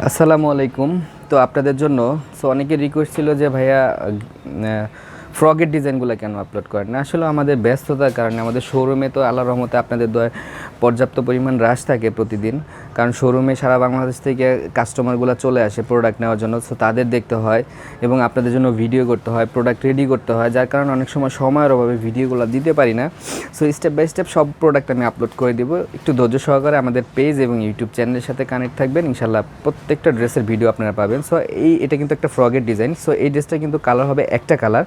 আসসালামু আলাইকুম। তো আপনাদের জন্য অনেকের রিকোয়েস্ট ছিল যে ভাইয়া ফ্রগের ডিজাইনগুলো কেন আপলোড করেন না। আসলে আমাদের ব্যস্ততার কারণে আমাদের শোরুমে তো আল্লাহর রহমতে আপনাদের দয়ায় পর্যাপ্ত পরিমাণ রাশ থাকে প্রতিদিন, কারণ শোরুমে সারা বাংলাদেশ থেকে কাস্টমারগুলো চলে আসে প্রোডাক্ট নেওয়ার জন্য। সো তাদের দেখতে হয় এবং আপনাদের জন্য ভিডিও করতে হয়, প্রোডাক্ট রেডি করতে হয়, যার কারণে অনেক সময় সময়ের অভাবে ভিডিওগুলো দিতে পারি না। সো স্টেপ বাই স্টেপ সব প্রোডাক্ট আমি আপলোড করে দিব। একটু ধৈর্য সহকারে আমাদের পেজ এবং ইউটিউব চ্যানেলের সাথে কানেক্ট থাকবেন, ইনশাল্লাহ প্রত্যেকটা ড্রেসের ভিডিও আপনারা পাবেন। সো এটা কিন্তু একটা ফ্রগের ডিজাইন। সো এই ড্রেসটা কিন্তু কালার হবে একটা কালার।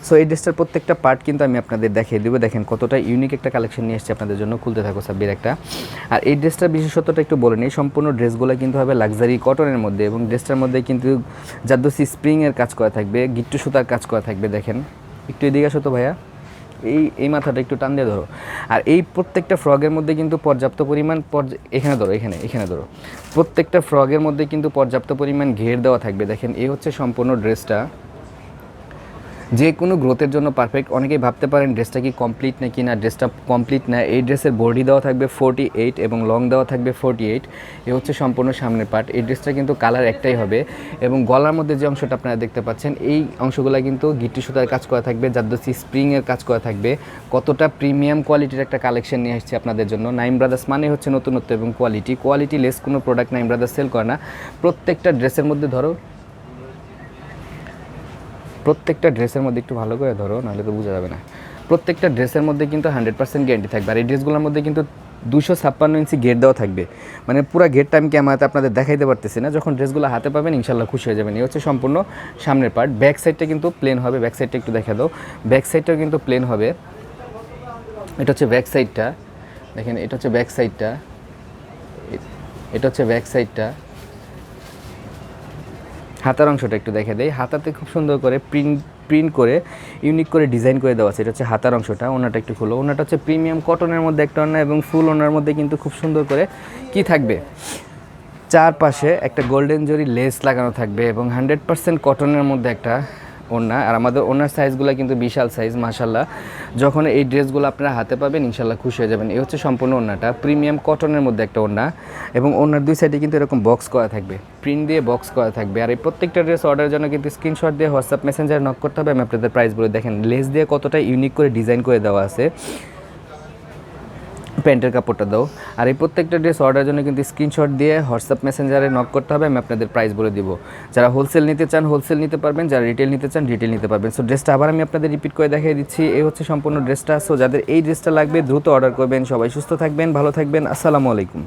সো এই ড্রেসটার প্রত্যেকটা পার্ট কিন্তু আমি আপনাদের দেখিয়ে দেবো। দেখেন কতটা ইউনিক একটা কালেকশন নিয়ে এসেছি আপনাদের জন্য। খুলতে থাকো সাব্বির একটা। আর এই ড্রেসটার বিশেষত্বটা একটু বলে নিই। সম্পূর্ণ ড্রেসগুলো কিন্তু হবে লাক্সারি কটনের মধ্যে, এবং ড্রেসটার মধ্যে কিন্তু জারদোসি স্প্রিংয়ের কাজ করা থাকবে, গিট্টু সুতার কাজ করা থাকবে। দেখেন একটু এদিকে আসো তো ভাইয়া, এই মাথাটা একটু টান দিয়ে ধরো। আর এই প্রত্যেকটা ফ্রগের মধ্যে কিন্তু পর্যাপ্ত পরিমাণ এখানে ধরো, এখানে ধরো। প্রত্যেকটা ফ্রগের মধ্যে কিন্তু পর্যাপ্ত পরিমাণ ঘের দেওয়া থাকবে। দেখেন এই হচ্ছে সম্পূর্ণ ড্রেসটা, যে কোনো গ্রোথের জন্য পারফেক্ট। অনেকেই ভাবতে পারেন ড্রেসটা কি কমপ্লিট নাকি না, ড্রেসটা কমপ্লিট না। এই ড্রেসের বডি দেওয়া থাকবে 48 এবং লং দেওয়া থাকবে 48। এ হচ্ছে সম্পূর্ণ সামনের পার্ট। এই ড্রেসটা কিন্তু কালার একটাই হবে, এবং গলার মধ্যে যে অংশটা আপনারা দেখতে পাচ্ছেন এই অংশগুলো কিন্তু গিট্টি সুতার কাজ করা থাকবে, জারদোসি স্প্রিংয়ের কাজ করা থাকবে। কতটা প্রিমিয়াম কোয়ালিটির একটা কালেকশন নিয়ে আসছে আপনাদের জন্য। নাইম ব্রাদার্স মানে হচ্ছে নতুনত্ব এবং কোয়ালিটি লেস কোনো প্রোডাক্ট নাইম ব্রাদার্স সেল করে না। প্রত্যেকটা ড্রেসের মধ্যে ধরো, প্রত্যেকটা ড্রেসের মধ্যে একটু ভালো করে ধরো, নাহলে তো বোঝা যাবে না। প্রত্যেকটা ড্রেসের মধ্যে কিন্তু 100% গ্যারান্টি থাকবে। আর এই ড্রেসগুলোর মধ্যে কিন্তু 256 ইঞ্চি গেট দেওয়া থাকবে। মানে পুরো গেটটা আমি ক্যামেরাতে আপনাদের দেখাইতে পারতেছি না। যখন ড্রেসগুলো হাতে পাবেন ইনশাল্লাহ খুশি হয়ে যাবেন। এই হচ্ছে সম্পূর্ণ সামনের পার্ট। ব্যাক সাইডটা কিন্তু প্লেন হবে। ব্যাক সাইডটা একটু দেখা দাও। ব্যাক সাইডটাও কিন্তু প্লেন হবে। এটা হচ্ছে ব্যাক সাইডটা, দেখেন এটা হচ্ছে ব্যাক সাইডটা, এটা হচ্ছে ব্যাক সাইডটা। হাতার অংশটা একটু দেখে দেয়। হাতাতে খুব সুন্দর করে প্রিন্ট করে ইউনিক করে ডিজাইন করে দেওয়া আছে। এটা হচ্ছে হাতার অংশটা। ওনাটা একটু খুলো। ওনাটা হচ্ছে প্রিমিয়াম কটনের মধ্যে একটা ওনা, এবং ফুল ওনার মধ্যে কিন্তু খুব সুন্দর করে কি থাকবে, চারপাশে একটা গোল্ডেন জরি লেস লাগানো থাকবে, এবং 100% কটনের মধ্যে একটা ওড়না। আর আমাদের ওনার সাইজগুলো কিন্তু বিশাল সাইজ মাশাল্লাহ। যখন এই ড্রেসগুলো আপনারা হাতে পাবেন ইনশাল্লাহ খুশি হয়ে যাবেন। এই হচ্ছে সম্পূর্ণ ওড়নাটা, প্রিমিয়াম কটনের মধ্যে একটা ওড়না, এবং ওড়নার দুই সাইডে কিন্তু এরকম বক্স করা থাকবে, প্রিন্ট দিয়ে বক্স করা থাকবে। আর এই প্রত্যেকটা ড্রেস অর্ডারের জন্য কিন্তু স্ক্রিনশট দিয়ে হোয়াটসঅ্যাপ মেসেঞ্জারে নক করতে হবে। আমি আপনাদের প্রাইস বলে দেখেন লেস দিয়ে কতটা ইউনিক করে ডিজাইন করে দেওয়া আছে। প্যান্টের কাপড়টা দাও। আর এই প্রত্যেকটা ড্রেস অর্ডারের জন্য কিন্তু স্ক্রিনশট দিয়ে হোয়াটসঅ্যাপ মেসেঞ্জারে নক করতে হবে। আমি আপনাদের প্রাইস বলে দিব। যারা হোলসেল নিতে চান হোলসেল নিতে পারবেন, যারা রিটেল নিতে চান রিটেল নিতে পারবেন। সো ড্রেসটা আবার আমি আপনাদের রিপিট করে দেখিয়ে দিচ্ছি। এই হচ্ছে সম্পূর্ণ ড্রেসটা। সো যাদের এই ড্রেসটা লাগবে দ্রুত অর্ডার করবেন। সবাই সুস্থ থাকবেন, ভালো থাকবেন। আসসালামু আলাইকুম।